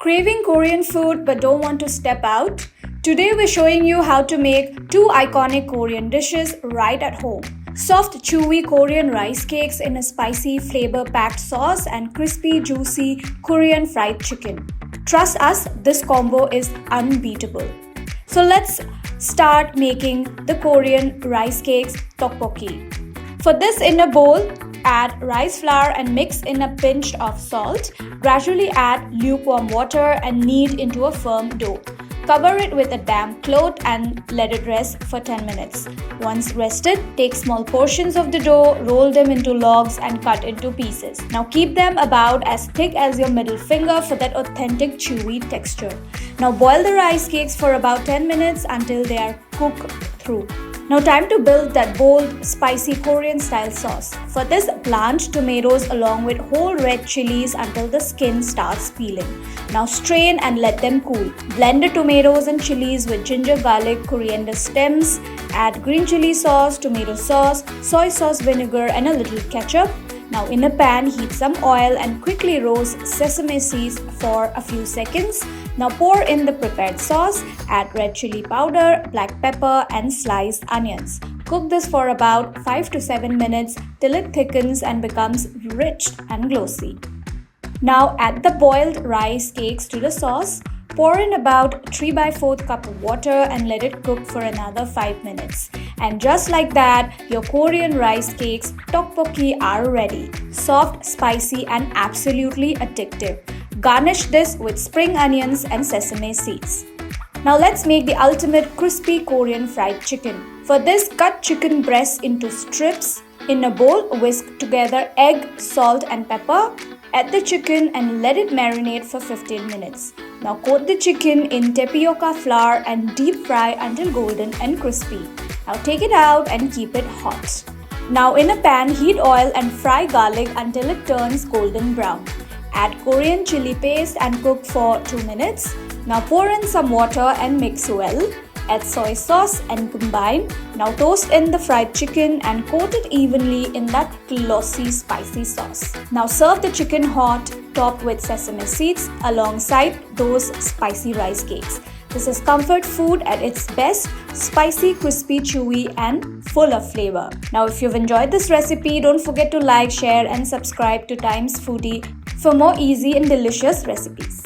Craving Korean food but don't want to step out? Today we're showing you how to make two iconic Korean dishes right at home. Soft, chewy Korean rice cakes in a spicy, flavor-packed sauce and crispy, juicy Korean fried chicken. Trust us, this combo is unbeatable. So let's start making the Korean rice cakes tteokbokki. For this, in a bowl, add rice flour and mix in a pinch of salt. Gradually add lukewarm water and knead into a firm dough. Cover it with a damp cloth and let it rest for 10 minutes. Once rested, take small portions of the dough, roll them into logs and cut into pieces. Now keep them about as thick as your middle finger for that authentic chewy texture. Now boil the rice cakes for about 10 minutes until they are cooked through. Now time to build that bold, spicy Korean style sauce. For this, blanch tomatoes along with whole red chilies until the skin starts peeling. Now strain and let them cool. Blend the tomatoes and chilies with ginger, garlic, coriander stems. Add green chili sauce, tomato sauce, soy sauce vinegar and a little ketchup. Now in a pan, heat some oil and quickly roast sesame seeds for a few seconds. Now pour in the prepared sauce, add red chili powder, black pepper and sliced onions. Cook this for about 5 to 7 minutes till it thickens and becomes rich and glossy. Now add the boiled rice cakes to the sauce. Pour in about 3/4 cup of water and let it cook for another 5 minutes. And just like that, your Korean rice cakes tteokbokki are ready. Soft, spicy and absolutely addictive. Garnish this with spring onions and sesame seeds. Now let's make the ultimate crispy Korean fried chicken. For this, cut chicken breasts into strips. In a bowl, whisk together egg, salt and pepper. Add the chicken and let it marinate for 15 minutes. Now coat the chicken in tapioca flour and deep fry until golden and crispy. Now take it out and keep it hot. Now in a pan, heat oil and fry garlic until it turns golden brown. Add Korean chili paste and cook for 2 minutes. Now pour in some water and mix well. Add soy sauce and combine. Now toast in the fried chicken and coat it evenly in that glossy spicy sauce. Now serve the chicken hot, topped with sesame seeds alongside those spicy rice cakes. This is comfort food at its best, spicy, crispy, chewy and full of flavor. Now if you've enjoyed this recipe, don't forget to like, share and subscribe to Times Foodie for more easy and delicious recipes.